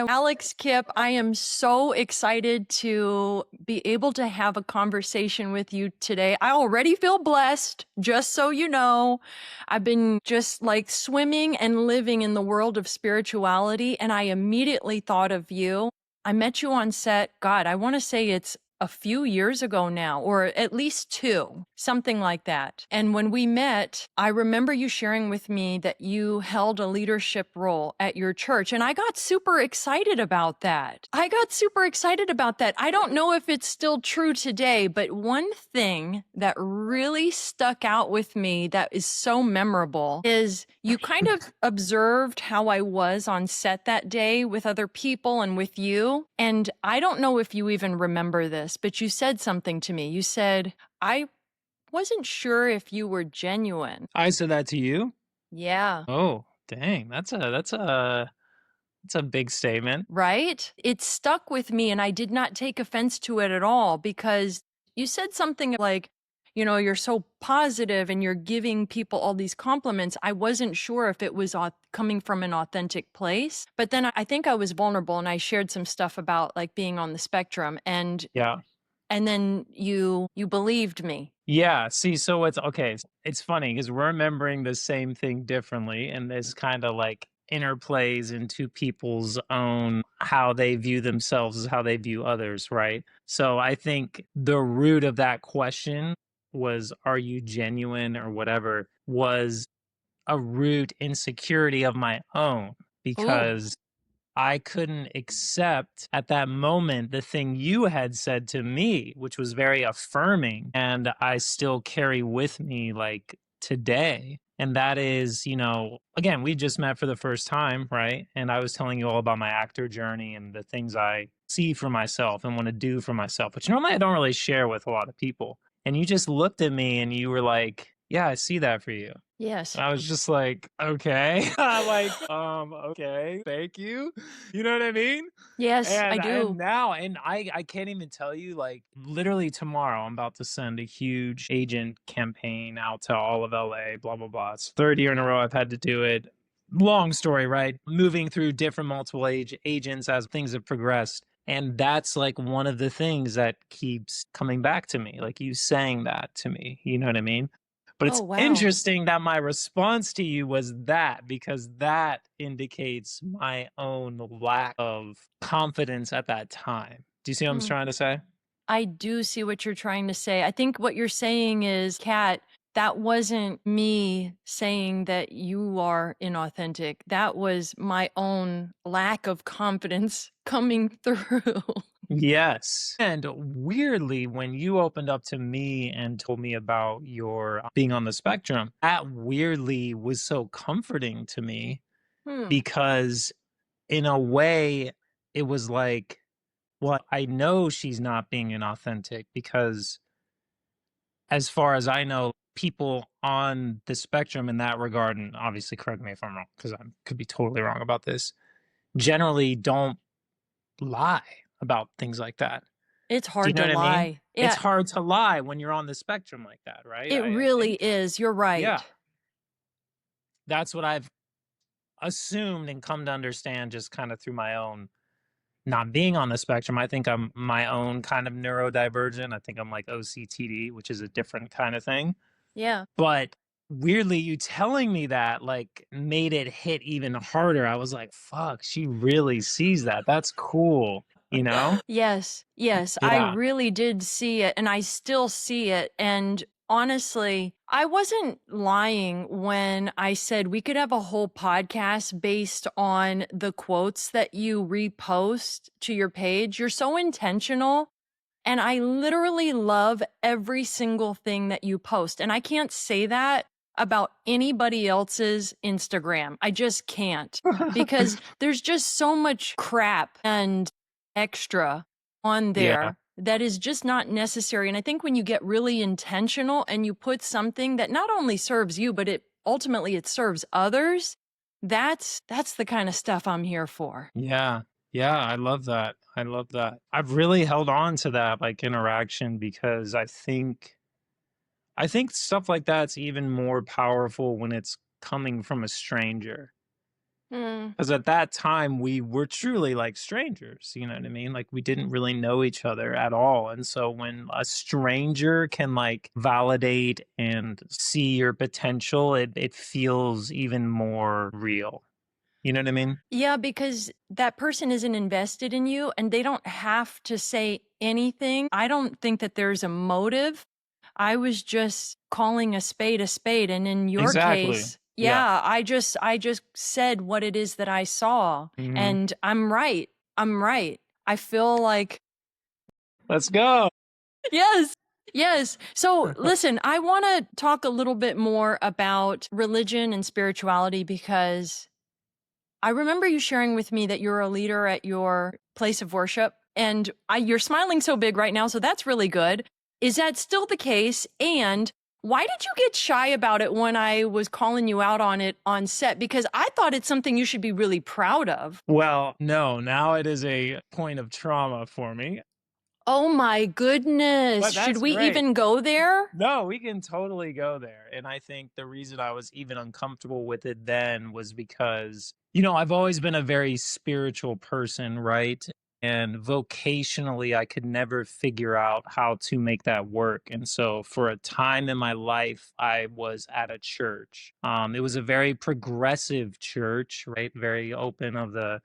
sweetheart. Alex Kip, I am so excited to be able to have a conversation with you today. I already feel blessed, just so you know. I've been just like swimming and living in the world of spirituality, and I immediately thought of you. I met you on set, God, I want to say it's a few years ago now, or at least two, something like that. And when we met, I remember you sharing with me that you held a leadership role at your church. And I got super excited about that. I don't know if it's still true today, but one thing that really stuck out with me that is so memorable is you kind of observed how I was on set that day with other people and with you. And I don't know if you even remember this, but you said something to me. You said, I wasn't sure if you were genuine. I said that to you? Yeah. Oh, dang. That's a big statement. Right? It stuck with me, and I did not take offense to it at all because you said something like, you're so positive and you're giving people all these compliments. I wasn't sure if it was coming from an authentic place. But then I think I was vulnerable and I shared some stuff about like being on the spectrum, and Yeah. then you believed me. Yeah. See, so it's okay. It's funny because we're remembering the same thing differently, and this kind of like interplays into people's own how they view themselves as how they view others, right? So I think the root of that question was, are you genuine or whatever, was a root insecurity of my own Ooh. because I couldn't accept at that moment the thing you had said to me, which was very affirming. And I still carry with me like today. And that is, again, we just met for the first time, right? And I was telling you all about my actor journey and the things I see for myself and want to do for myself, which normally I don't really share with a lot of people. And you just looked at me and you were like, yeah, I see that for you. Yes. I was just like, okay. Okay, thank you. You know what I mean? Yes, I And do. now, and I can't even tell you, like, literally tomorrow, I'm about to send a huge agent campaign out to all of LA, blah, blah, blah. It's third year in a row I've had to do it. Long story, right? Moving through different multiple agents as things have progressed. And that's like one of the things that keeps coming back to me, like you saying that to me. You know what I mean? But Oh, it's wow. interesting that my response to you was that, because that indicates my own lack of confidence at that time. Do you see what I'm Hmm. trying to say? I do see what you're trying to say. I think what you're saying is, Kat, that wasn't me saying that you are inauthentic. That was my own lack of confidence coming through. Yes. And weirdly, when you opened up to me and told me about your being on the spectrum, that weirdly was so comforting to me Hmm. because, in a way, it was like, well, I know she's not being inauthentic because, as far as I know, people on the spectrum in that regard, and obviously correct me if I'm wrong, because I could be totally wrong about this, generally don't lie about things like that. It's Do you hard know to what I mean? lie. It's Yeah, hard to lie when you're on the spectrum like that, right? it I really think. is. You're Yeah. right. That's what I've assumed and come to understand just kind of through my own not being on the spectrum. I think I'm my own kind of neurodivergent. I think I'm like OCTD, which is a different kind of thing. Yeah. But weirdly, you telling me that like made it hit even harder. I was like, fuck, she really sees that. That's cool, you know? Yes, yes, I Yeah. really did see it, and I still see it. And honestly, I wasn't lying when I said we could have a whole podcast based on the quotes that you repost to your page. You're so intentional. And I literally love every single thing that you post. And I can't say that about anybody else's Instagram. I just can't, because there's just so much crap and extra on Yeah. there that is just not necessary. And I think when you get really intentional and you put something that not only serves you, but it ultimately it serves others, that's the kind of stuff I'm here for. Yeah. Yeah. I love that. I love that. I've really held on to that like interaction because I think stuff like that's even more powerful when it's coming from a stranger. Mm. Because at that time, we were truly like strangers, you know what I mean? Like we didn't really know each other at all. And so when a stranger can like validate and see your potential, it feels even more real. You know what I mean? Yeah, because that person isn't invested in you and they don't have to say anything. I don't think that there's a motive. I was just calling a spade, and in your Exactly. case, Yeah. yeah, I just said what it is that I saw, Hmm. and I'm right. I'm right. I feel like Let's go. yes. Yes. So, listen, I want to talk a little bit more about religion and spirituality because I remember you sharing with me that you're a leader at your place of worship, and you're smiling so big right now, so that's really good. Is that still the case? And why did you get shy about it when I was calling you out on it on set? Because I thought it's something you should be really proud of. Well, no, now it is a point of trauma for me, Oh my goodness. but Should that's we great. even go there? No, we can totally go there. And I think the reason I was even uncomfortable with it then was because, I've always been a very spiritual person, right? And vocationally, I could never figure out how to make that work. And so for a time in my life, I was at a church. It was a very progressive church, right? Very open of the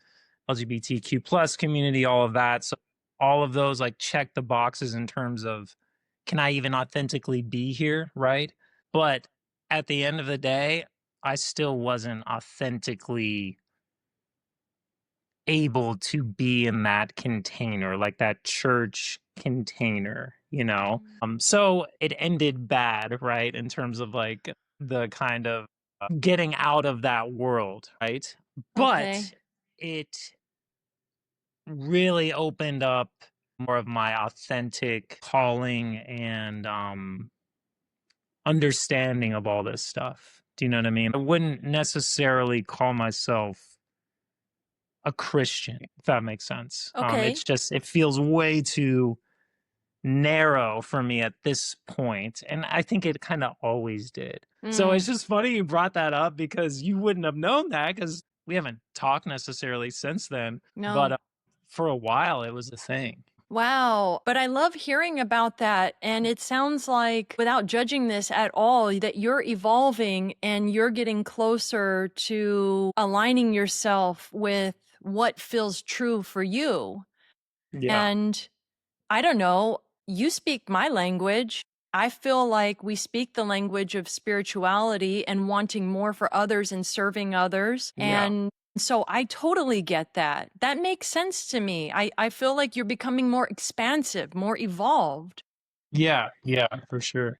LGBTQ plus community, all of that. So all of those like check the boxes in terms of can I even authentically be here, right? But at the end of the day, I still wasn't authentically able to be in that container, like that church container, you know? Mm. So it ended bad, right? In terms of like the kind of getting out of that world, right? But Okay. it really opened up more of my authentic calling and understanding of all this stuff. Do you know what I mean? I wouldn't necessarily call myself a Christian, if that makes sense. It's Okay. just it feels way too narrow for me at this point, and I think it kind of always did. So it's Mm, just funny you brought that up because you wouldn't have known that because we haven't talked necessarily since then. But no. for a while, it was a thing. Wow. But I love hearing about that. And it sounds like, without judging this at all, that you're evolving and you're getting closer to aligning yourself with what feels true for you. Yeah, And I don't know, you speak my language. I feel like we speak the language of spirituality and wanting more for others and serving others. yeah, And so I totally get that. That makes sense to me. I feel like you're becoming more expansive, more evolved. yeah, for sure.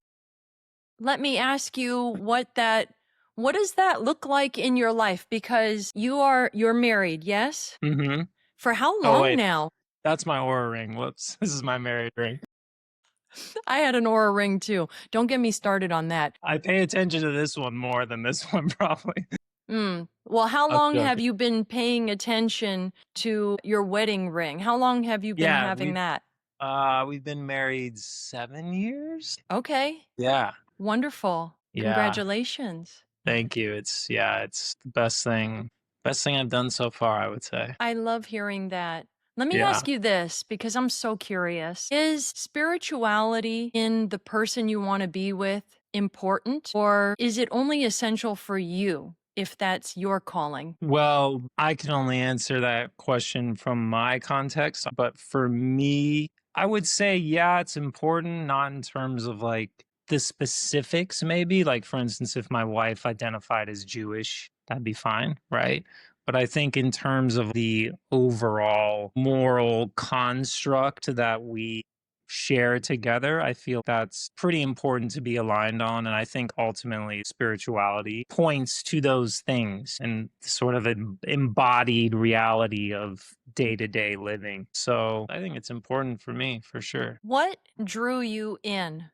Let me ask you what does that look like in your life? Because you're married, yes? Hmm. For how Oh long wait, now? that's my aura ring. Whoops, this is my married ring. I had an aura ring too. Don't get me started on that. I pay attention to this one more than this one, probably. Mm. Well, how I'm long have joking. you been paying attention to your wedding ring? How long have you been Yeah, having that? we've been married 7 years. Okay, Yeah, wonderful. yeah. Congratulations. Thank you. It's the best thing I've done so far, I would say. I love hearing that. Let me Yeah. ask you this because I'm so curious. Is spirituality in the person you want to be with important, or is it only essential for you if that's your calling? Well, I can only answer that question from my context, but for me, I would say, yeah, it's important, not in terms of like the specifics, maybe. Like, for instance, if my wife identified as Jewish, that'd be fine, right? But I think in terms of the overall moral construct that we share together, I feel that's pretty important to be aligned on. And I think ultimately spirituality points to those things and sort of an embodied reality of day to day living. So I think it's important for me for sure. What drew you in?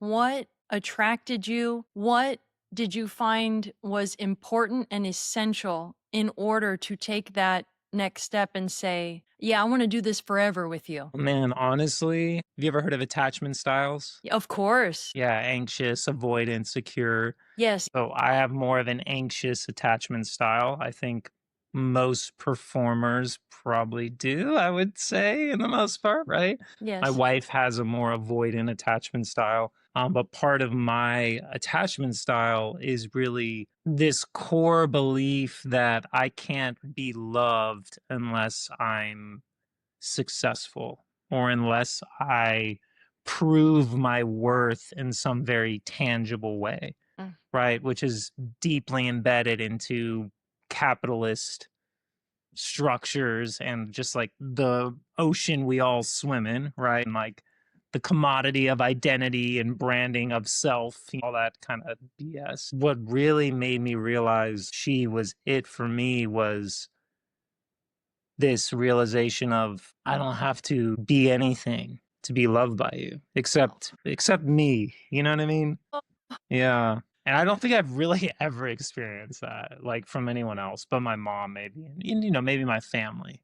What attracted you? What did you find was important and essential in order to take that next step and say, yeah, I want to do this forever with you? Man, honestly, have you ever heard of attachment styles? Of course. Yeah, anxious, avoidant, secure. Yes. So I have more of an anxious attachment style. I think most performers probably do, I would say, in the most part, right? My Yes. wife has a more avoidant attachment style. But part of my attachment style is really this core belief that I can't be loved unless I'm successful or unless I prove my worth in some very tangible way, Mm. right? Which is deeply embedded into capitalist structures and just like the ocean we all swim in, right? And like the commodity of identity and branding of self, all that kind of BS. What really made me realize she was it for me was this realization of I don't have to be anything to be loved by you except me. You know what I mean? Oh, Yeah. And I don't think I've really ever experienced that, like from anyone else, but my mom maybe, and maybe my family.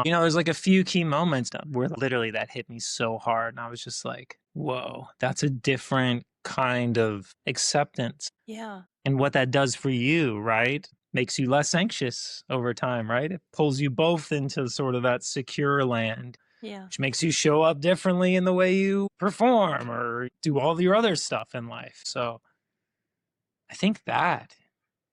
There's like a few key moments where literally that hit me so hard, and I was just like, "Whoa, that's a different kind of acceptance." yeah. And what that does for you, right? Makes you less anxious over time, right? It pulls you both into sort of that secure land, Yeah. which makes you show up differently in the way you perform or do all your other stuff in life. So I think that,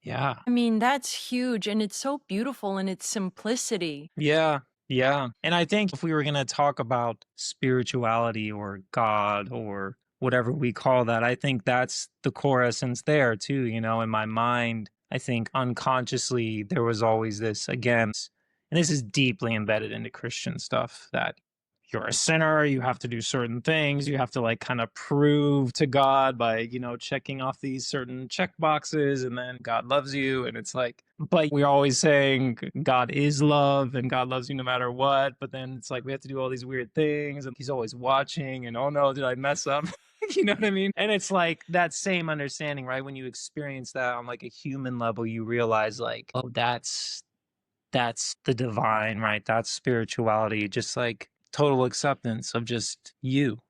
yeah. I mean, that's huge, and it's so beautiful in its simplicity. Yeah. Yeah. And I think if we were going to talk about spirituality or God or whatever we call that, I think that's the core essence there too. In my mind, I think unconsciously there was always this, again, and this is deeply embedded into Christian stuff, that you're a sinner, you have to do certain things, you have to like kind of prove to God by, checking off these certain check boxes, and then God loves you. And it's like, but we're always saying God is love and God loves you no matter what. But then it's like we have to do all these weird things and he's always watching, and oh no, did I mess up? You know what I mean? And it's like that same understanding, right? When you experience that on like a human level, you realize like, oh, that's the divine, right? That's spirituality, just like total acceptance of just you.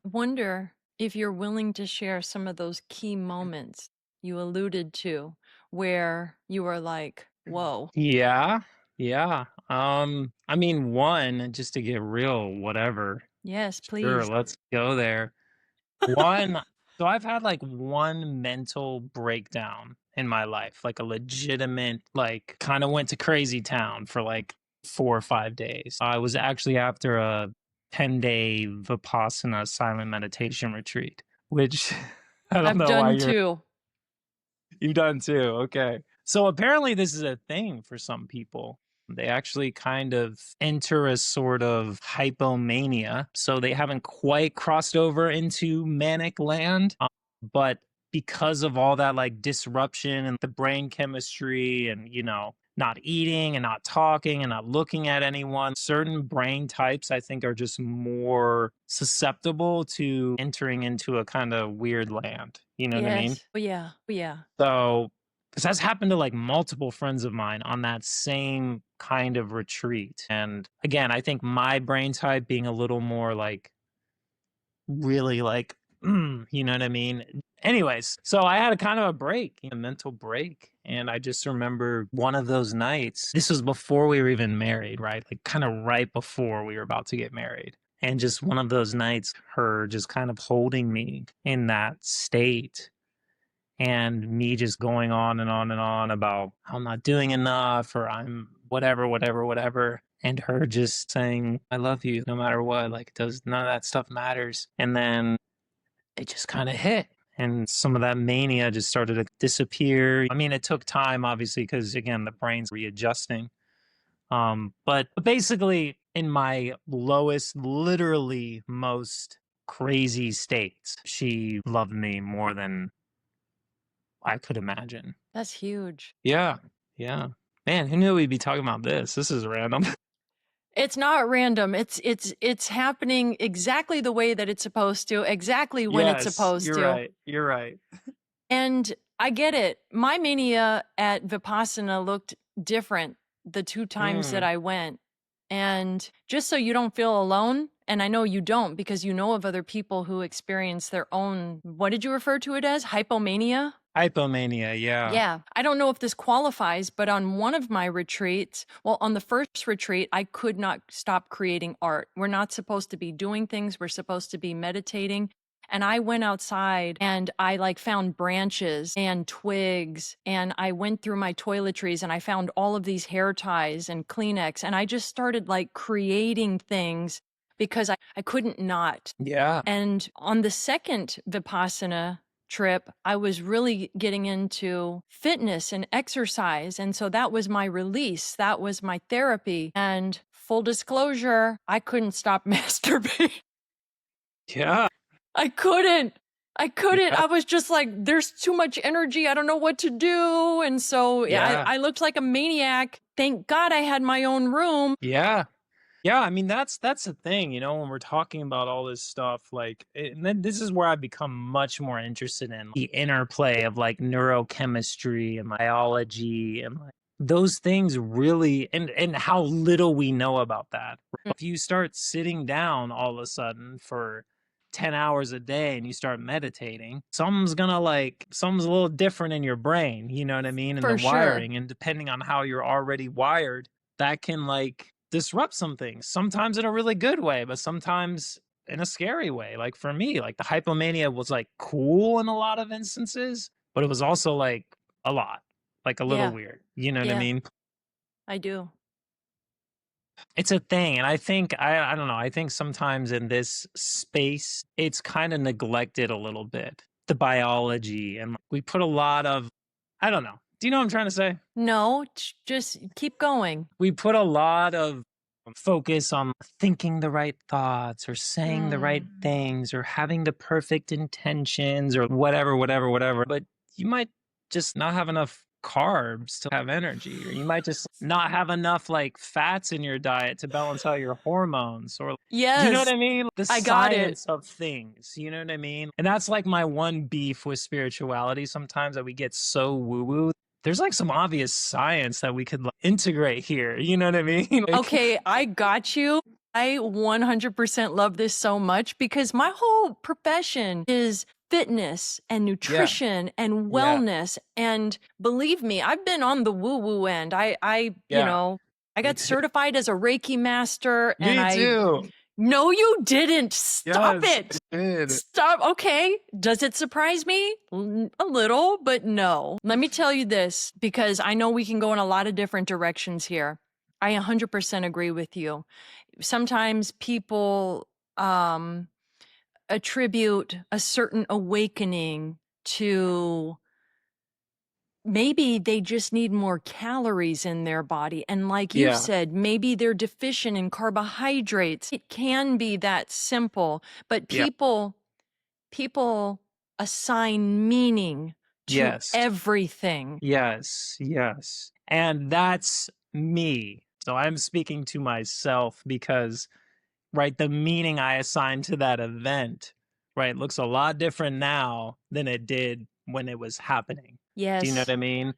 Wonder if you're willing to share some of those key moments you alluded to where you were like, whoa. Yeah. Yeah. I mean, one, just to get real, whatever. Yes, Sure, please. let's go there. One, so I've had like one mental breakdown in my life, like a legitimate, like kind of went to crazy town for like 4 or 5 days. I was actually after a 10-day Vipassana silent meditation retreat, which I don't I've know why done too. you've done too. Okay. So apparently this is a thing for some people. They actually kind of enter a sort of hypomania. So they haven't quite crossed over into manic land. But because of all that like disruption and the brain chemistry and, not eating and not talking and not looking at anyone, certain brain types I think are just more susceptible to entering into a kind of weird land. You know what I mean? Yes. Oh, yeah. Oh, yeah. So, because that's happened to like multiple friends of mine on that same kind of retreat. And again, I think my brain type being a little more like really like, you know what I mean? Anyways, so I had a kind of a break, a mental break. And I just remember one of those nights, this was before we were even married, right? Like kind of right before we were about to get married. And just one of those nights, her just kind of holding me in that state and me just going on and on and on about how I'm not doing enough or I'm whatever, whatever, whatever. And her just saying, I love you no matter what. Like, does none of that stuff matters. And then it just kind of hit. And some of that mania just started to disappear. I mean, it took time, obviously, because again, the brain's readjusting. But basically, in my lowest, literally most crazy states, she loved me more than I could imagine. That's huge. Yeah, yeah. Man, who knew we'd be talking about this? This is random. It's not random. It's happening exactly the way that it's supposed to, exactly when it's Yes, supposed you're to. right. You're right. And I get it. My mania at Vipassana looked different the 2 times that Mm, I went. And just so you don't feel alone, and I know you don't because you know of other people who experience their own, what did you refer to it as? Hypomania? Hypomania, yeah. Yeah. I don't know if this qualifies, but on one of my retreats, well, on the first retreat, I could not stop creating art. We're not supposed to be doing things, we're supposed to be meditating. And I went outside and I like found branches and twigs and I went through my toiletries and I found all of these hair ties and Kleenex and I just started like creating things because I couldn't not. Yeah. And on the second Vipassana trip, I was really getting into fitness and exercise. And so that was my release. That was my therapy. And full disclosure, I couldn't stop masturbating. Yeah. I couldn't. I couldn't. Yeah. I was just like, there's too much energy. I don't know what to do. And so Yeah. I looked like a maniac. Thank God I had my own room. Yeah. Yeah, I mean that's the thing, when we're talking about all this stuff, like, and then this is where I become much more interested in the interplay of like neurochemistry and biology and like those things really, and how little we know about that. If you start sitting down all of a sudden for 10 hours a day and you start meditating, something's a little different in your brain, you know what I mean? And the For sure. wiring, and depending on how you're already wired, that can like disrupt some things, sometimes in a really good way, but sometimes in a scary way. Like for me, like the hypomania was like cool in a lot of instances, but it was also like a lot, like a little Yeah. weird. You know what I Yeah, mean? I do. It's a thing. And I think, I don't know, I think sometimes in this space, it's kind of neglected a little bit, the biology. And we put a lot of, I don't know. Do you know what I'm trying to say? No, just keep going. We put a lot of focus on thinking the right thoughts or saying the right things or having the perfect intentions or whatever, whatever, whatever. But you might just not have enough carbs to have energy, or you might just not have enough like fats in your diet to balance out your hormones, or do you know what Yes, I mean? The I got it. science of things, you know what I mean? And that's like my one beef with spirituality sometimes, that we get so woo-woo. There's like some obvious science that we could like integrate here. You know what I mean? Like, Okay, I got you. I 100% love this so much because my whole profession is fitness and yeah, nutrition and yeah, wellness. And believe me, I've been on the woo woo end. yeah. I Me got too. certified as a Reiki master and Me too. no, you didn't. Stop Yes, it. I did. Stop. Okay. Does it surprise me? A little, but no. Let me tell you this because I know we can go in a lot of different directions here. I 100% agree with you. Sometimes people attribute a certain awakening to maybe they just need more calories in their body. And like you Yeah, said, maybe they're deficient in carbohydrates. It can be that simple, but yeah. people assign meaning to Yes, everything. yes, yes. And that's me. So I'm speaking to myself because, right, the meaning I assigned to that event, right, looks a lot different now than it did when it was happening. Do you know what Yes. I mean?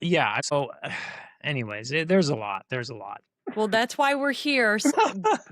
Yeah. So, anyways, there's a lot. There's a lot. Well, that's why we're here.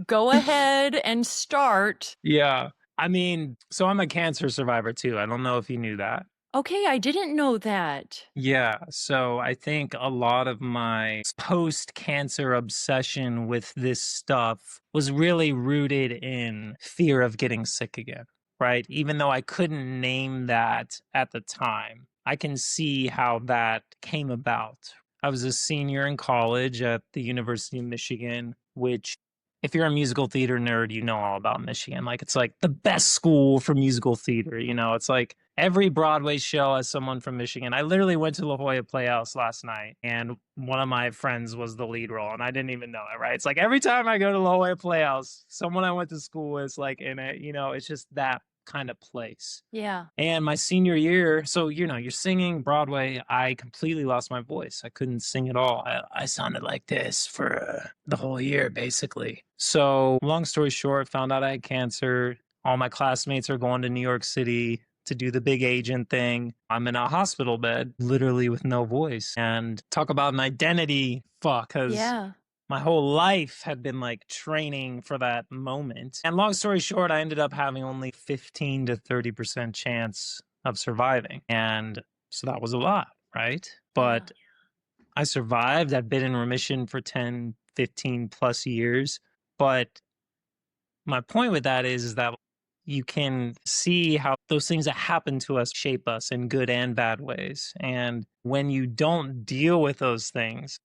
Go ahead and start. Yeah. I mean, so I'm a cancer survivor too. I don't know if you knew that. Okay, I didn't know that. Yeah. So I think a lot of my post cancer obsession with this stuff was really rooted in fear of getting sick again, right? Even though I couldn't name that at the time, I can see how that came about. I was a senior in college at the University of Michigan, which, if you're a musical theater nerd, you know all about Michigan. Like, it's like the best school for musical theater. It's like every Broadway show has someone from Michigan. I literally went to La Jolla Playhouse last night, and one of my friends was the lead role, and I didn't even know it, right? It's like every time I go to La Jolla Playhouse, someone I went to school with is like in it. It's just that kind of place. Yeah. And my senior year, so you're singing Broadway. I completely lost my voice. I couldn't sing at all. I sounded like this for the whole year, basically. So, long story short, found out I had cancer. All my classmates are going to New York City to do the big agent thing. I'm in a hospital bed, literally with no voice. And talk about an identity fuck, because Yeah. my whole life had been like training for that moment. And long story short, I ended up having only 15 to 30% chance of surviving. And So that was a lot, right? Yeah. But I survived. I've been in remission for 10, 15 plus years. But my point with that is that you can see how those things that happen to us shape us in good and bad ways. And when you don't deal with those things,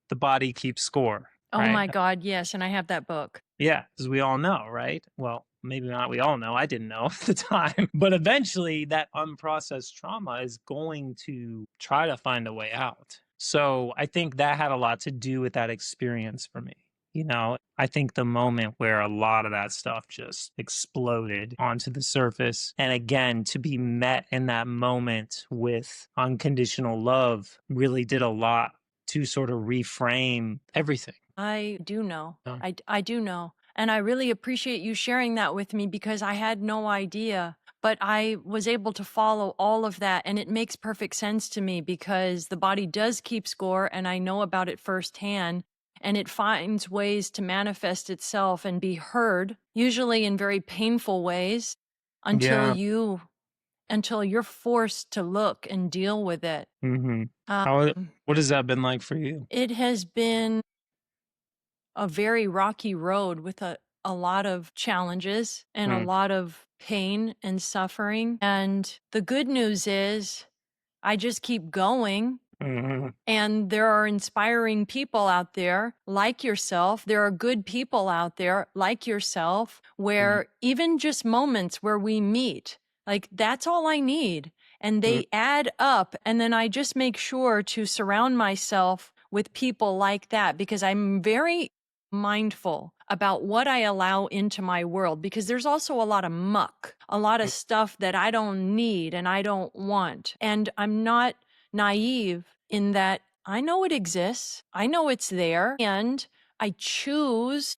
the body keeps score, Oh right? my God, yes, and I have that book. Yeah, as we all know, right? Well, maybe not we all know. I didn't know at the time. But eventually, that unprocessed trauma is going to try to find a way out. So I think that had a lot to do with that experience for me. You know, I think the moment where a lot of that stuff just exploded onto the surface. And again, to be met in that moment with unconditional love really did a lot to sort of reframe everything. I do know. Yeah. I do know. And I really appreciate you sharing that with me because I had no idea. But I was able to follow all of that. And it makes perfect sense to me because the body does keep score. And I know about it firsthand. And it finds ways to manifest itself and be heard, usually in very painful ways, until Yeah. you're forced to look and deal with it. Mhm. Um, What has that been like for you? it has been a very rocky road with a lot of challenges and a Mm, lot of pain and suffering. And the good news is I just keep going. mhm, And there are inspiring people out there like yourself. There are good people out there like yourself, mhm, where even just moments where we meet, like that's all I need. And mm, they add up. And then I just make sure to surround myself with people like that because I'm very mindful about what I allow into my world because there's also a lot of muck, a lot of mm, stuff that I don't need and I don't want. And I'm not naive in that I know it exists, I know it's there, and I choose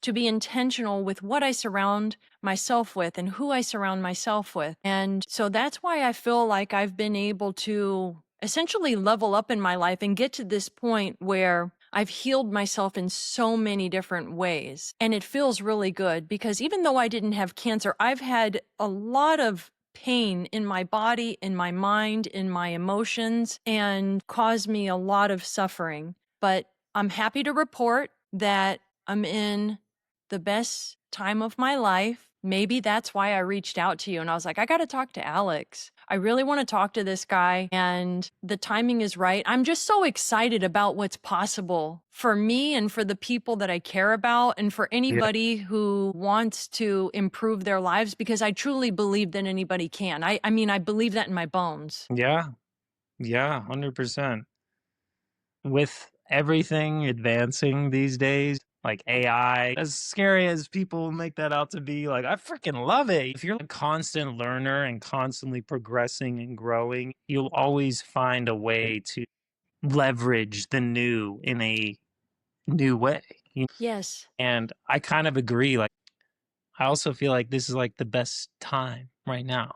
to be intentional with what I surround myself with and who I surround myself with. And so that's why I feel like I've been able to essentially level up in my life and get to this point where I've healed myself in so many different ways. And it feels really good because even though I didn't have cancer, I've had a lot of pain in my body, in my mind, in my emotions, and caused me a lot of suffering. But I'm happy to report that I'm in the best time of my life. Maybe that's why I reached out to you and I was like, I got to talk to Alex. I really want to talk to this guy and the timing is right. I'm just so excited about what's possible for me and for the people that I care about and for yeah, anybody who wants to improve their lives because I truly believe that anybody can. I mean, I believe that in my bones. yeah, yeah, 100%. With everything advancing these days, like AI, as scary as people make that out to be, like, I freaking love it. If you're a constant learner and constantly progressing and growing, you'll always find a way to leverage the new in a new way. Yes. And I kind of agree. Like, I also feel like this is like the best time right now.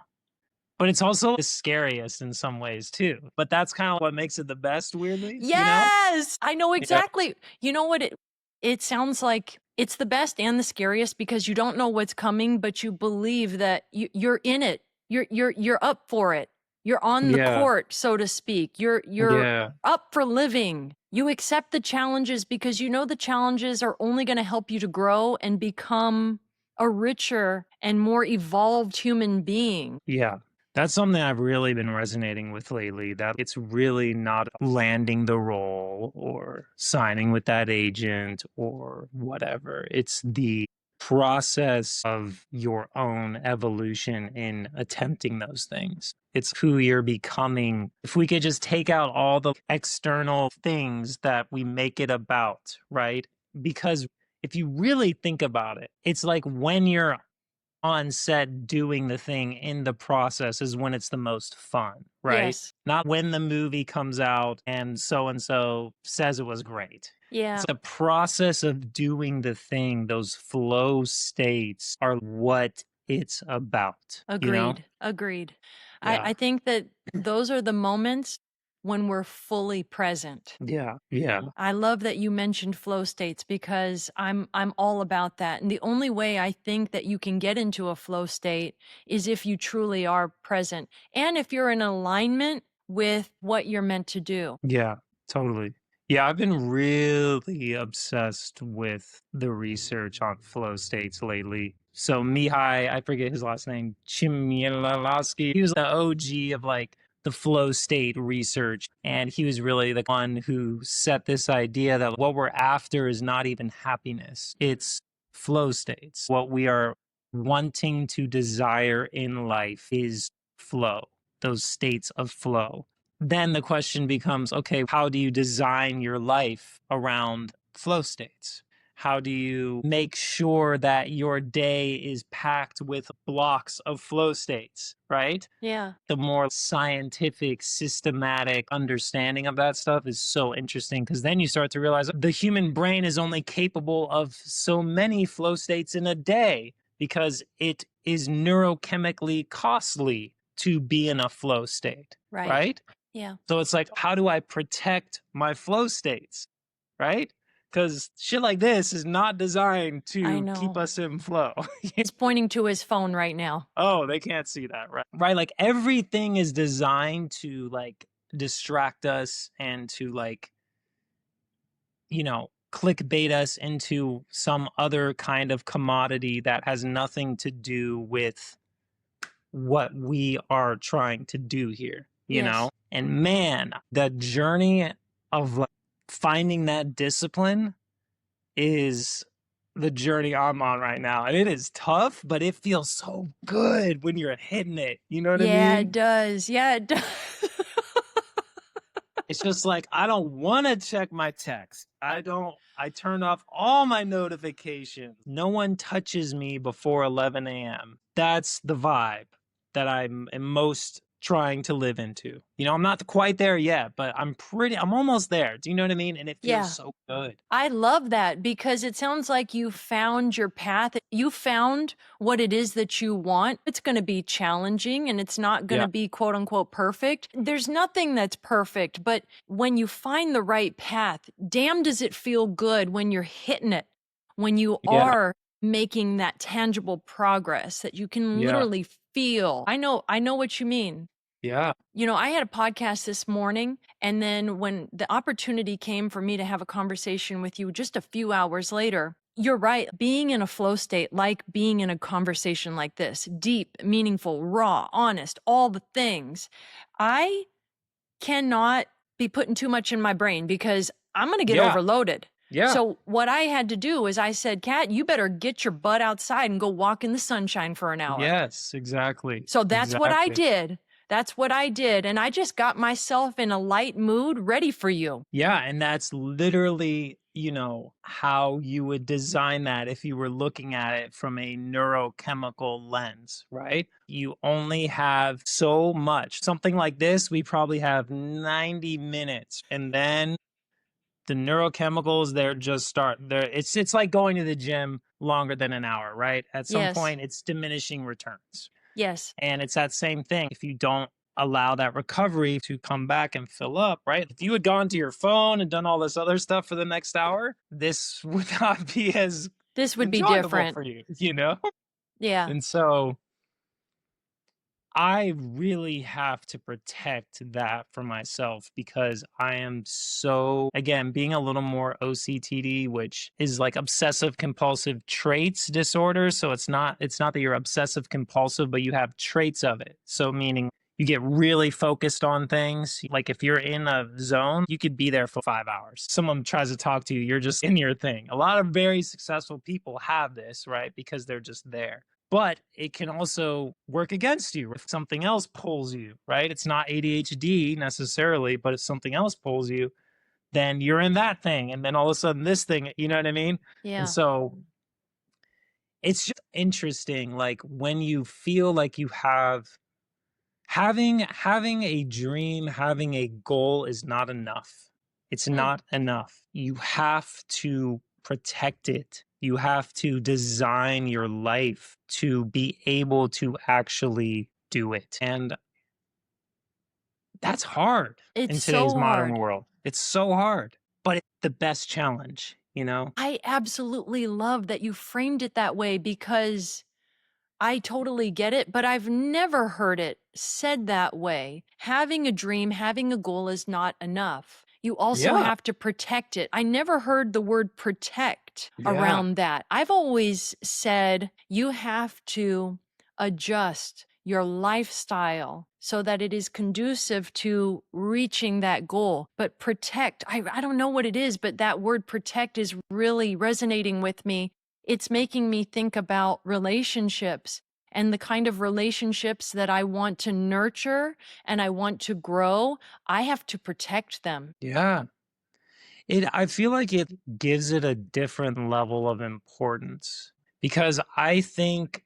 But it's also the scariest in some ways too. But that's kind of what makes it the best, weirdly, you know? Yes, I know Yeah. exactly. You know what it sounds like it's the best and the scariest because you don't know what's coming, but you believe that you're in it. You're up for it. You're on the Yeah. court, so to speak. You're Yeah. up for living. You accept the challenges because you know the challenges are only going to help you to grow and become a richer and more evolved human being. Yeah. That's something I've really been resonating with lately, that it's really not landing the role or signing with that agent or whatever. It's the process of your own evolution in attempting those things. It's who you're becoming. If we could just take out all the external things that we make it about, right? Because if you really think about it, it's like when you're on set doing the thing in the process is when it's the most fun, right? Yes. Not when the movie comes out and so says it was great. Yeah. It's the process of doing the thing, those flow states are what it's about, you know? Agreed. Agreed. Yeah. I think that those are the moments when we're fully present. Yeah. Yeah. I love that you mentioned flow states because I'm all about that. And the only way I think that you can get into a flow state is if you truly are present and if you're in alignment with what you're meant to do. Yeah, totally. Yeah, I've been really obsessed with the research on flow states lately. So Mihai, I forget his last name, Chmielowski, he was the OG of like the flow state research. And he was really the one who set this idea that what we're after is not even happiness, it's flow states. What we are wanting to desire in life is flow, those states of flow. Then the question becomes, okay, how do you design your life around flow states? How do you make sure that your day is packed with blocks of flow states, right? Yeah. The more scientific, systematic understanding of that stuff is so interesting because then you start to realize the human brain is only capable of so many flow states in a day because it is neurochemically costly to be in a flow state, Right. right? Yeah. So it's like, how do I protect my flow states? Right? Because shit like this is not designed I to keep know. us in flow. He's pointing to his phone right now. Oh, they can't see that, right? Right. Like everything is designed to like distract us and to like, clickbait us into some other kind of commodity that has nothing to do with what we are trying to do here, Yes. And man, the journey of like finding that discipline is the journey I'm on right now. And it is tough, but it feels so good when you're hitting it. You know what I Yeah, it mean? does. Yeah, it does. It's just like I don't want to check my text. I turn off all my notifications. No one touches me before 11 a.m. That's the vibe that am most trying to live into. I'm not quite there yet, but I'm almost there. Do you know what I mean? And it feels Yeah. so good. I love that because it sounds like you found your path. You found what it is that you want. It's going to be challenging and it's not going Yeah. to be quote unquote perfect. There's nothing that's perfect, but when you find the right path, damn, does it feel good when you're hitting it, when you Yeah. are making that tangible progress that you can Yeah. literally feel. I know what you mean. Yeah. I had a podcast this morning, and then when the opportunity came for me to have a conversation with you just a few hours later, you're right. Being in a flow state, like being in a conversation like this, deep, meaningful, raw, honest, all the things, I cannot be putting too much in my brain because I'm going to get Yeah. overloaded. Yeah. So what I had to do is I said, Kat, you better get your butt outside and go walk in the sunshine for an hour. Yes, exactly. So that's what I Exactly. did. That's what I did. And I just got myself in a light mood ready for you. Yeah, and that's literally, how you would design that if you were looking at it from a neurochemical lens, right? You only have so much. Something like this, we probably have 90 minutes. And then the neurochemicals, it's like going to the gym longer than an hour, right? At some Yes. point, it's diminishing returns. Yes. And it's that same thing. If you don't allow that recovery to come back and fill up, right? If you had gone to your phone and done all this other stuff for the next hour, this would not be as This would be enjoyable different. for you? Yeah. And so I really have to protect that for myself because I am so, again, being a little more OCTD, which is like obsessive compulsive traits disorder. So it's not that you're obsessive compulsive, but you have traits of it. So meaning you get really focused on things. Like if you're in a zone, you could be there for 5 hours. Someone tries to talk to you, you're just in your thing. A lot of very successful people have this, right? Because they're just there. But it can also work against you if something else pulls you, right? It's not ADHD necessarily, but if something else pulls you, then you're in that thing. And then all of a sudden this thing, you know what I mean? And Yeah. so it's just interesting, like when you feel like you have having a dream, having a goal is not enough. It's not enough. You have to protect it. You have to design your life to be able to actually do it. And that's hard It's in today's so modern hard. world. It's so hard, but it's the best challenge, I absolutely love that you framed it that way because I totally get it, but I've never heard it said that way. Having a dream, having a goal is not enough. You also Yeah. have to protect it. I never heard the word protect Yeah. around that. I've always said you have to adjust your lifestyle so that it is conducive to reaching that goal. But protect, I don't know what it is, but that word protect is really resonating with me. It's making me think about relationships and the kind of relationships that I want to nurture and I want to grow. I have to protect them. Yeah. I feel like it gives it a different level of importance because I think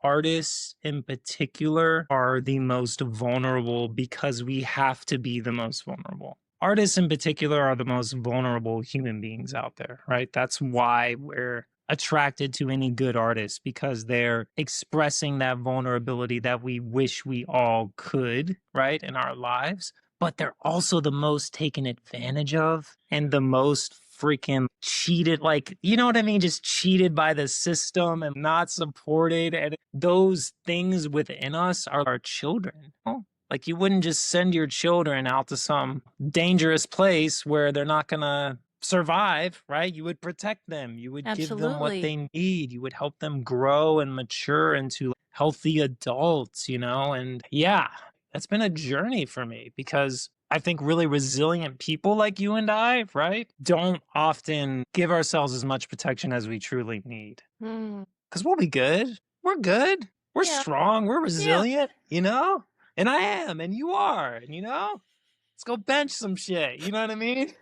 artists in particular are the most vulnerable because we have to be the most vulnerable. Artists in particular are the most vulnerable human beings out there, right? That's why we're attracted to any good artist because they're expressing that vulnerability that we wish we all could, right, in our lives, but they're also the most taken advantage of and the most freaking cheated, like, you know what I mean? Just cheated by the system and not supported. And those things within us are our children. Oh, like, you wouldn't just send your children out to some dangerous place where they're not going to survive, right? You would protect them. You would give them what Absolutely. they need. You would help them grow and mature into healthy adults, you know? And yeah, that's been a journey for me because I think really resilient people like you and I, right, don't often give ourselves as much protection as we truly need. Mm, Because we'll be good. We're good. We're yeah. strong. We're Yeah. resilient, you know? And I am, and you are, and you know? Let's go bench some shit. You know what I mean?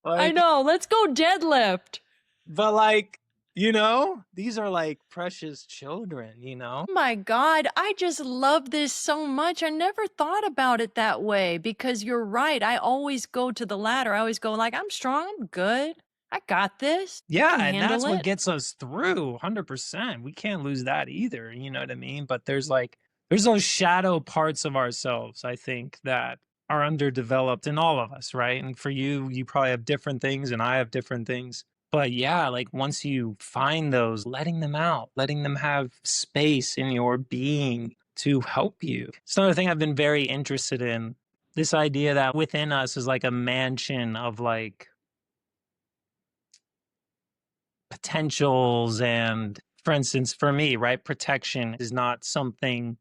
I Like, know. Let's go deadlift. but like, you know, these are like precious children, you know? Oh my God, I just love this so much. I never thought about it that way because you're right. I always go to the latter. I always go like, I'm strong, I'm good. I got this. I Yeah, can and handle that's what it. gets us through 100%. We can't lose that either, you know what I mean? But there's those shadow parts of ourselves, I think, that are underdeveloped in all of us, right? And for you, you probably have different things and I have different things. But yeah, like once you find those, letting them out, letting them have space in your being to help you. It's another thing I've been very interested in. This idea that within us is like a mansion of like potentials. And for instance, for me, right, protection is not something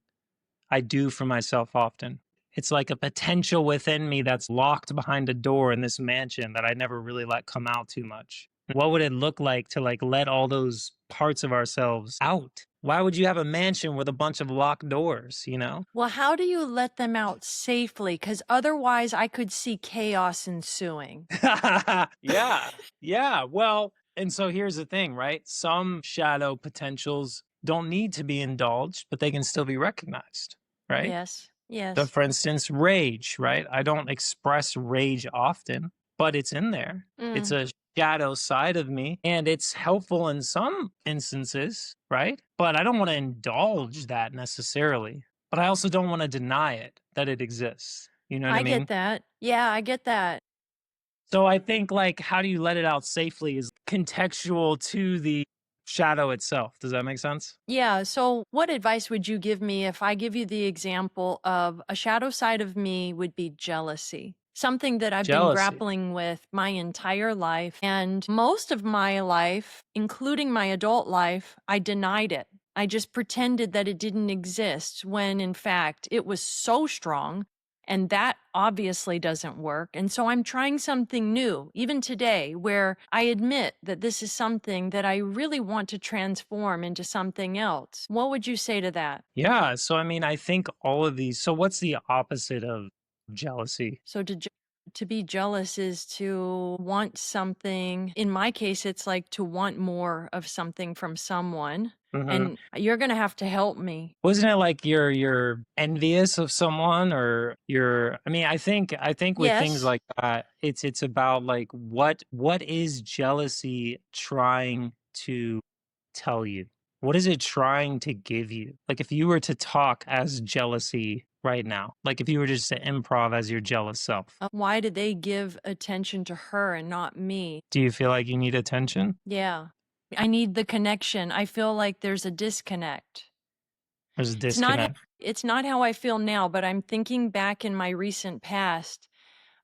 I do for myself often. It's like a potential within me that's locked behind a door in this mansion that I never really let come out too much. What would it look like to like let all those parts of ourselves out? Why would you have a mansion with a bunch of locked doors, you know? Well, how do you let them out safely? Because otherwise, I could see chaos ensuing. Yeah. Yeah. Well, and so here's the thing, right? Some shadow potentials don't need to be indulged, but they can still be recognized, right? Yes, So, yes. for instance, rage, right? I don't express rage often, but it's in there. It's Mm. a shadow side of me, and it's helpful in some instances, right? But I don't want to indulge that necessarily. But I also don't want to deny it that it exists. You know what I I get mean? that. Yeah, I get that. So I think like how do you let it out safely is contextual to the shadow itself. Does that make sense? Yeah. So, what advice would you give me if I give you the example of a shadow side of me would be jealousy? Something that I've been Jealousy. grappling with my entire life. And most of my life, including my adult life, I denied it. I just pretended that it didn't exist when in fact it was so strong. And that obviously doesn't work. And so I'm trying something new, even today, where I admit that this is something that I really want to transform into something else. What would you say to that? Yeah. So I mean, I think all of these. So what's the opposite of jealousy? So to be jealous is to want something. In my case, it's like to want more of something from someone. Hmm. And you're going to have to help me. Wasn't it like you're envious of someone or you're I mean, I think with things Yes. like that, it's about like what is jealousy trying to tell you? What is it trying to give you? Like if you were to talk as jealousy right now, like if you were just to improv as your jealous self, Why did they give attention to her and not me? do you feel like you need attention? Yeah. I need the connection. I feel like there's a disconnect. There's a It's not ho disconnect. it's not how I feel now, but I'm thinking back in my recent past.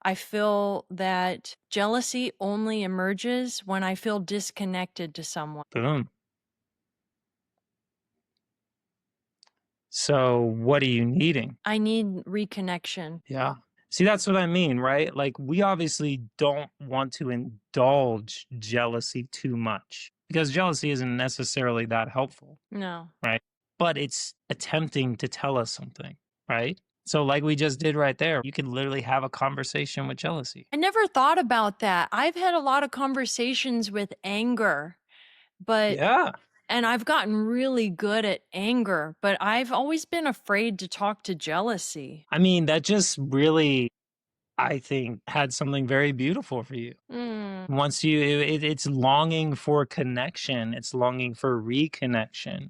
I feel that jealousy only emerges when I feel disconnected to someone. Boom. So what are you needing? I need reconnection. Yeah. See, that's what I mean, right? Like, we obviously don't want to indulge jealousy too much because jealousy isn't necessarily that helpful, No. right? But it's attempting to tell us something, right? So, like we just did right there, you can literally have a conversation with jealousy. I never thought about that. I've had a lot of conversations with anger, but Yeah. and I've gotten really good at anger, but I've always been afraid to talk to jealousy. I mean, that just really, I think, had something very beautiful for you. Mm, Once you, it's longing for connection, it's longing for reconnection.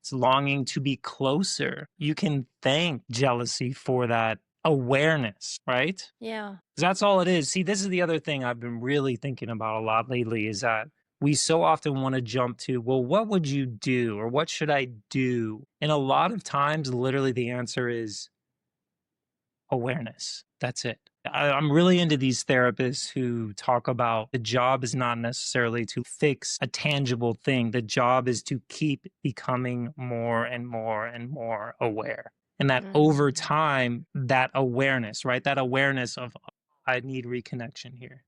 It's longing to be closer. You can thank jealousy for that awareness, right? 'Cause yeah. that's all it is. See, this is the other thing I've been really thinking about a lot lately is that we so often want to jump to, well, what would you do or what should I do? And a lot of times, literally, the answer is awareness. That's it. I'm really into these therapists who talk about the job is not necessarily to fix a tangible thing. The job is to keep becoming more and more and more aware. And that over Mm, time, that awareness, right? That awareness of, I need reconnection here.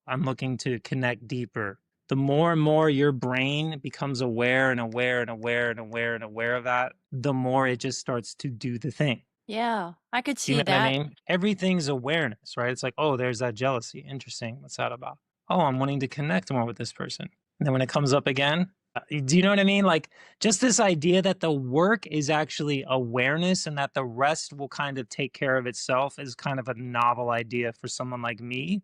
I'm looking to connect deeper. The more and more your brain becomes aware and aware and aware and aware and aware of that, the more it just starts to do the thing. yeah, I could Do you see know what I that. mean? Everything's awareness, right? It's like, oh, there's that jealousy. Interesting. What's that about? Oh, I'm wanting to connect more with this person. And then when it comes up again, do you know what I mean? Like, just this idea that the work is actually awareness and that the rest will kind of take care of itself is kind of a novel idea for someone like me,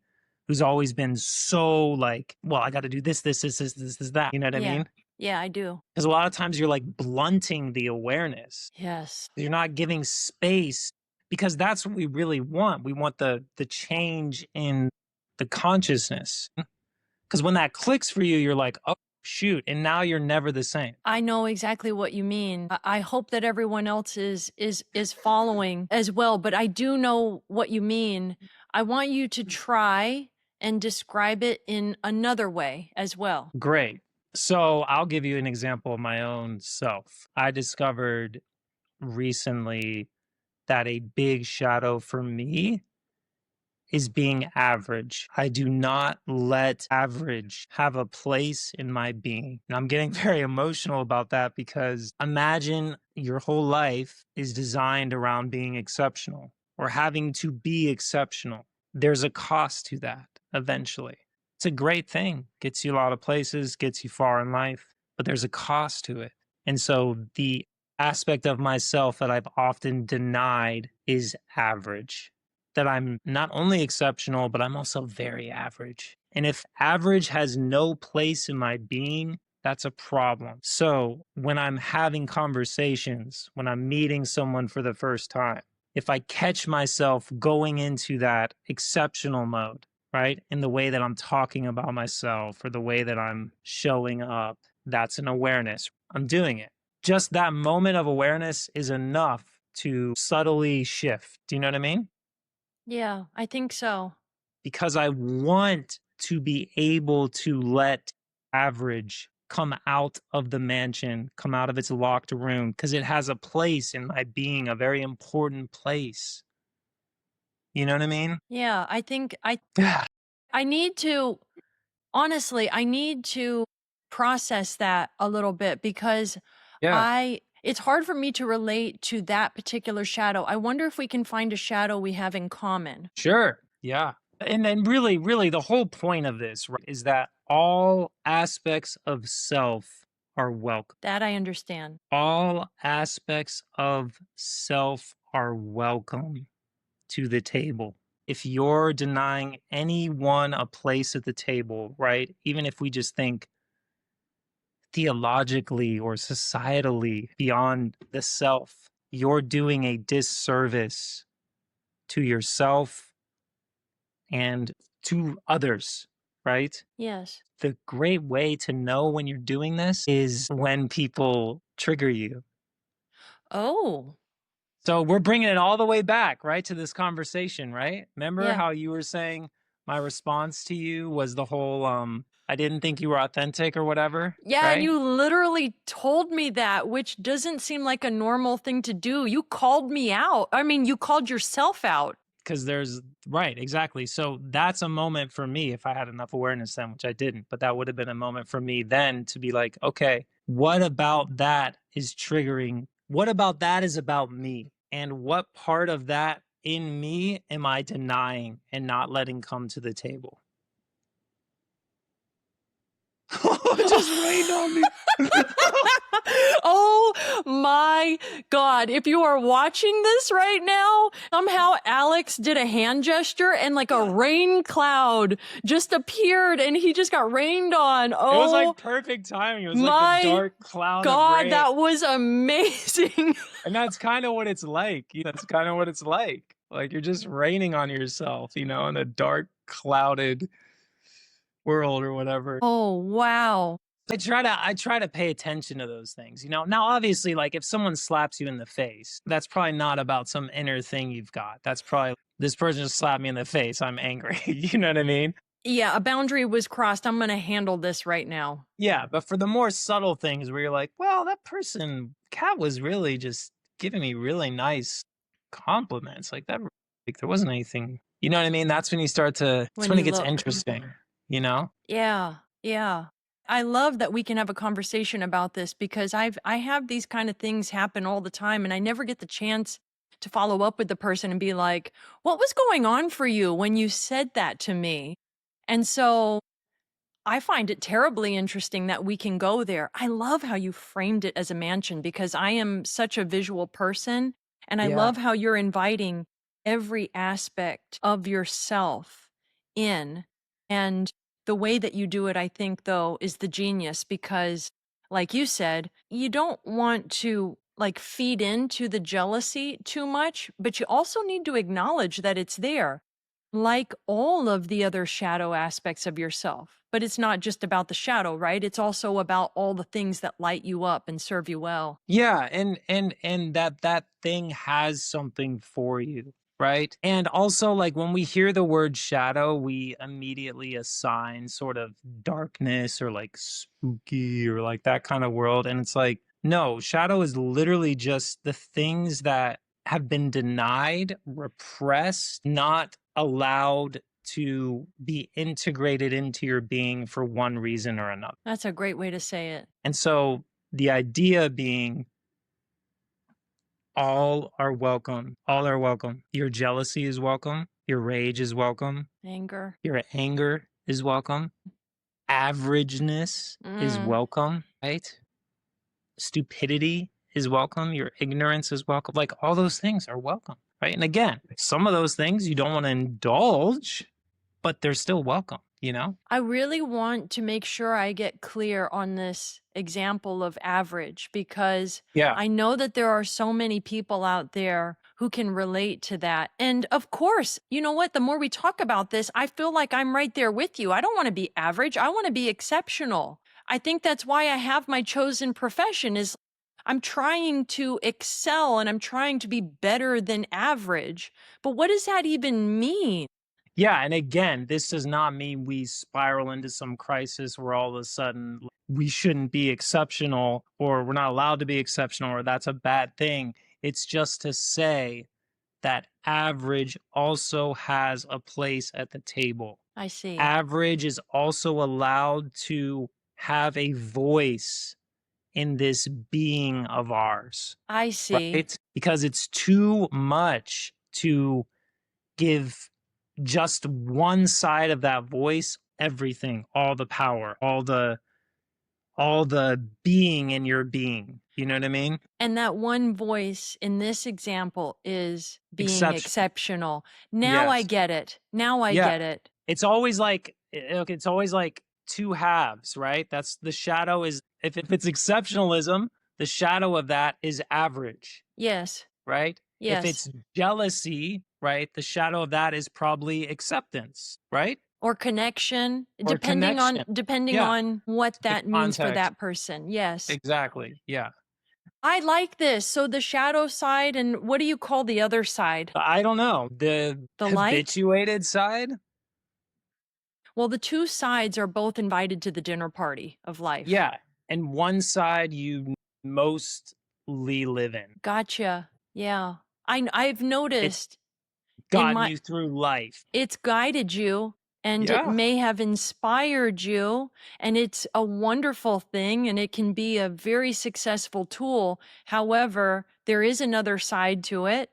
who's always been so like, well, I got to do this, that. You know what I Yeah. mean? Yeah, I do. Because a lot of times you're like blunting the awareness. Yes. You're not giving space because that's what we really want. We want the change in the consciousness. Because when that clicks for you, you're like, oh shoot, and now you're never the same. I know exactly what you mean. I hope that everyone else is following as well, but I do know what you mean. I want you to try and describe it in another way as well. Great. So I'll give you an example of my own self. I discovered recently that a big shadow for me is being average. I do not let average have a place in my being. And I'm getting very emotional about that because imagine your whole life is designed around being exceptional or having to be exceptional. There's a cost to that eventually. It's a great thing, gets you a lot of places, gets you far in life, but there's a cost to it. And so the aspect of myself that I've often denied is average, that I'm not only exceptional, but I'm also very average. And if average has no place in my being, that's a problem. So when I'm having conversations, when I'm meeting someone for the first time, if I catch myself going into that exceptional mode, right, in the way that I'm talking about myself or the way that I'm showing up, that's an awareness. I'm doing it. Just that moment of awareness is enough to subtly shift. Do you know what I mean? Yeah, I think so. Because I want to be able to let average come out of the mansion, come out of its locked room, because it has a place in my being, a very important place. You know what I mean? Yeah, I think Yeah. I need to honestly, I need to process that a little bit because Yeah. it's hard for me to relate to that particular shadow. I wonder if we can find a shadow we have in common. Sure. Yeah. And then really, really the whole point of this, right, is that all aspects of self are welcome. That I understand. All aspects of self are welcome to the table. If you're denying anyone a place at the table, right? Even if we just think theologically or societally beyond the self, you're doing a disservice to yourself and to others, right? Yes. the great way to know when you're doing this is when people trigger you. Oh, So we're bringing it all the way back, right, to this conversation, right? Remember yeah. how you were saying my response to you was the whole I didn't think you were authentic or whatever, Yeah, and right? you literally told me that, which doesn't seem like a normal thing to do. You called me out. I mean, you called yourself out. Because there's right, exactly. So that's a moment for me if I had enough awareness then, which I didn't, but that would have been a moment for me then to be like, okay, what about that is triggering? What about that is about me? And what part of that in me am I denying and not letting come to the table? It just rained on me. Oh my God. If you are watching this right now, somehow Alex did a hand gesture and like a rain cloud just appeared and he just got rained on. It was Oh like perfect timing. It was like the my dark cloud of God, rain. that was amazing. And that's kind of what it's like. That's kind of what it's like. Like you're just raining on yourself, in a dark, clouded world or whatever. Oh, wow. I try to pay attention to those things, Now obviously like if someone slaps you in the face, that's probably not about some inner thing you've got. That's probably this person just slapped me in the face. I'm angry. You know what I mean? Yeah, a boundary was crossed. I'm going to handle this right now. Yeah, but for the more subtle things where you're like, well, that cat was really just giving me really nice compliments. Like that, like there wasn't anything, you know what I mean? That's When when it you gets look. interesting, you know? Yeah, yeah. I love that we can have a conversation about this because I have these kind of things happen all the time and I never get the chance to follow up with the person and be like, "What was going on for you when you said that to me?" And so I find it terribly interesting that we can go there. I love how you framed it as a mansion because I am such a visual person. And I Yeah. love how you're inviting every aspect of yourself in. And the way that you do it, I think, though, is the genius because, like you said, you don't want to like feed into the jealousy too much, but you also need to acknowledge that it's there like all of the other shadow aspects of yourself. But it's not just about the shadow, right? It's also about all the things that light you up and serve you well. Yeah, and that thing has something for you, right? And also like when we hear the word shadow, we immediately assign sort of darkness or like spooky or like that kind of world, and it's like no, shadow is literally just the things that have been denied, repressed, not allowed to be integrated into your being for one reason or another. That's a great way to say it. And so the idea being all are welcome. All are welcome. Your jealousy is welcome. Your rage is welcome. Anger. Your anger is welcome. Averageness is Mm, welcome, right? Stupidity is welcome. Your ignorance is welcome. Like all those things are welcome, right? And again, some of those things you don't want to indulge, but they're still welcome, I really want to make sure I get clear on this example of average because Yeah. I know that there are so many people out there who can relate to that. And of course, you know what? The more we talk about this, I feel like I'm right there with you. I don't want to be average. I want to be exceptional. I think that's why I have my chosen profession is I'm trying to excel and I'm trying to be better than average. But what does that even mean? Yeah, and again, this does not mean we spiral into some crisis where all of a sudden we shouldn't be exceptional or we're not allowed to be exceptional or that's a bad thing. It's just to say that average also has a place at the table. I see. Average is also allowed to have a voice in this being of ours, I see. right? Because it's too much to give just one side of that voice everything, all the power, all the being in your being. You know what I mean? And that one voice in this example is being Exception. exceptional. Now I Yes. get it. Now I Yeah. get it. It's always like two halves, right? That's the shadow is if it's exceptionalism, the shadow of that is average, Yes. right? If Yes. it's jealousy, right, the shadow of that is probably acceptance, right? or connection, or connection. depending Yeah, on what the that means for context. that person. Yes. Exactly. Yeah. I like this. So the shadow side, and what do you call the other side? I don't know. The The light? habituated side? Well, the two sides are both invited to the dinner party of life. Yeah. And one side you mostly live in. Gotcha. Yeah. I've It's noticed in gotten my you through life. it's guided you and it Yeah. may have inspired you, and it's a wonderful thing and it can be a very successful tool. However, there is another side to it,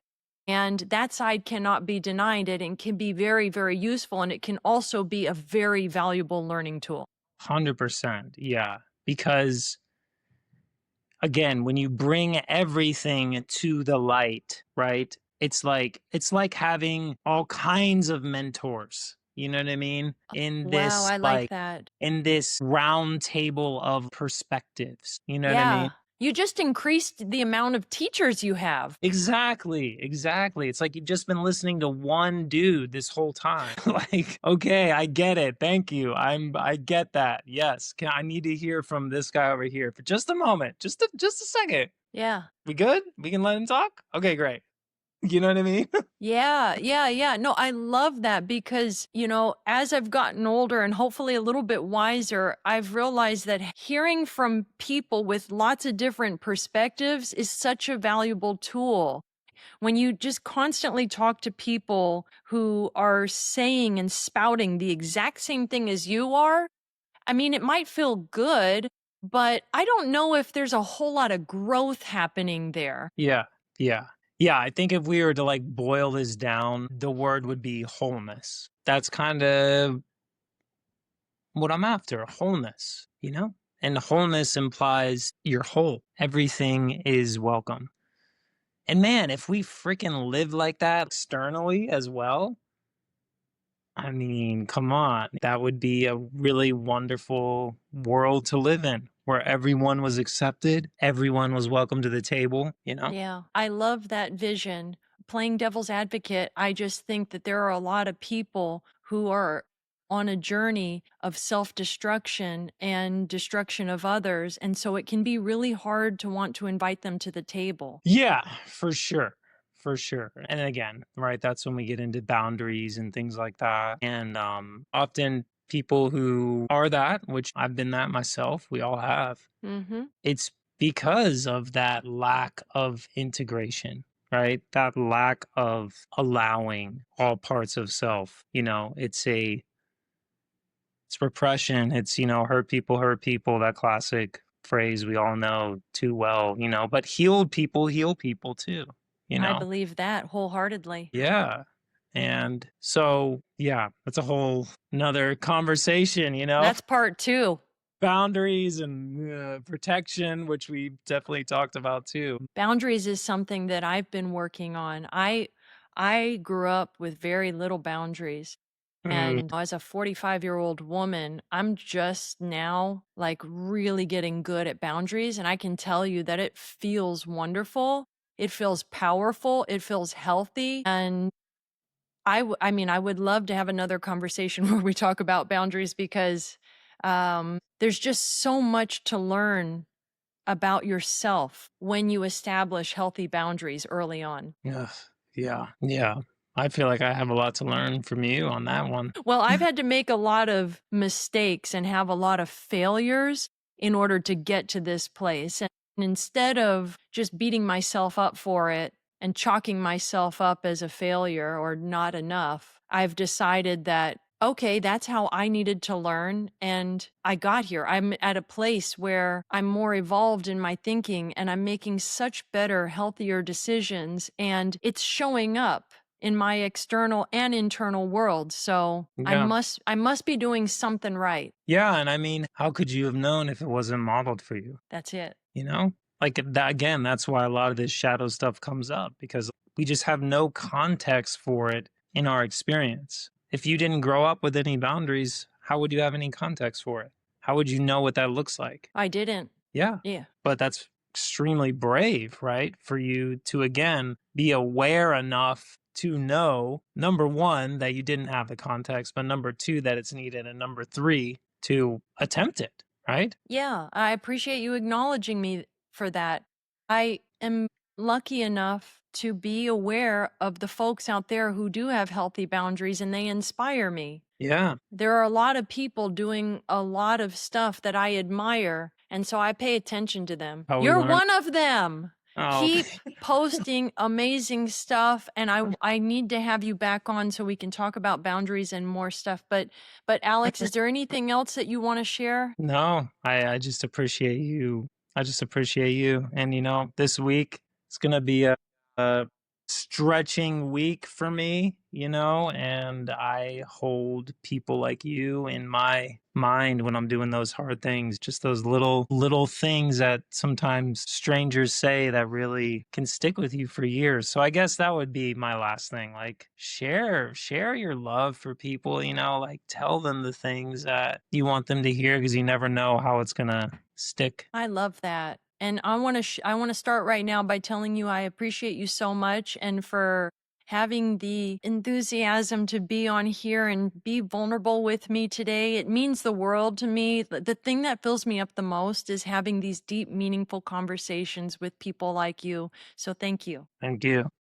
and that side cannot be denied. It and can be very, very useful, and it can also be a very valuable learning tool. 100%. Yeah. Because again, when you bring everything to the light, right? It's like having all kinds of mentors. You know what I mean? Wow, I like that. In this round table of perspectives. You know what I mean? Yeah. You just increased the amount of teachers you have. Exactly, exactly. It's like you've just been listening to one dude this whole time. Like, okay, I get it. Thank you. I get that. Yes. I need to hear from this guy over here for just a moment. Just a second. Yeah. We good? We can let him talk? Okay, great. You know what I mean? Yeah, yeah, yeah. No, I love that because, as I've gotten older and hopefully a little bit wiser, I've realized that hearing from people with lots of different perspectives is such a valuable tool. When you just constantly talk to people who are saying and spouting the exact same thing as you are, I mean, it might feel good, but I don't know if there's a whole lot of growth happening there. Yeah. Yeah. Yeah, I think if we were to like boil this down, the word would be wholeness. That's kind of what I'm after, wholeness, you know? And wholeness implies you're whole. Everything is welcome. And man, if we freaking live like that externally as well, I mean, come on. That would be a really wonderful world to live in where everyone was accepted, everyone was welcome to the table, you know? Yeah, I love that vision. Playing devil's advocate, I just think that there are a lot of people who are on a journey of self destruction and destruction of others. And so it can be really hard to want to invite them to the table. Yeah, for sure. For sure. And again, right, that's when we get into boundaries and things like that. And often people who are that, which I've been that myself, we all have, Hmm. it's because of that lack of integration, right? That lack of allowing all parts of self. It's repression. It's, hurt people, that classic phrase we all know too well, but healed people heal people too, you I know? believe that wholeheartedly. Yeah. And so, yeah, that's a whole another conversation, That's part two. boundaries and protection, which we definitely talked about too. Boundaries is something that I've been working on. I grew up with very little boundaries. Mm, And as a 45-year-old woman, I'm just now like really getting good at boundaries. And I can tell you that it feels wonderful. It feels powerful. It feels healthy. And I mean, I would love to have another conversation where we talk about boundaries because there's just so much to learn about yourself when you establish healthy boundaries early on. yeah, yeah, yeah. I feel like I have a lot to learn from you on that one. Well, I've had to make a lot of mistakes and have a lot of failures in order to get to this place. And instead of just beating myself up for it and chalking myself up as a failure or not enough, I've decided that, okay, that's how I needed to learn. And I got here. I'm at a place where I'm more evolved in my thinking and I'm making such better, healthier decisions. And it's showing up in my external and internal world. So Yeah. I must be doing something right. Yeah. And I mean, how could you have known if it wasn't modeled for you? That's it. You know? Like that again, that's why a lot of this shadow stuff comes up because we just have no context for it in our experience. If you didn't grow up with any boundaries, how would you have any context for it? How would you know what that looks like? I didn't. Yeah. Yeah. But that's extremely brave, right? For you to again be aware enough to know, number one, that you didn't have the context, but number two, that it's needed, and number three, to attempt it, right? Yeah, I appreciate you acknowledging me for that. I am lucky enough to be aware of the folks out there who do have healthy boundaries and they inspire me. Yeah. There are a lot of people doing a lot of stuff that I admire, and so I pay attention to them. How we You're learn. one of them. Oh, Keep posting amazing stuff, and I need to have you back on so we can talk about boundaries and more stuff. But Alex, is there anything else that you want to share? no, I just appreciate you. I just appreciate you. And, this week, it's going to be a stretching week for me, and I hold people like you in my mind when I'm doing those hard things, just those little things that sometimes strangers say that really can stick with you for years. So I guess that would be my last thing. Like share your love for people, like tell them the things that you want them to hear, because you never know how it's going to stick. I love that. And I want to start right now by telling you I appreciate you so much and for having the enthusiasm to be on here and be vulnerable with me today. It means the world to me. The thing that fills me up the most is having these deep, meaningful conversations with people like you. So thank you. Thank you.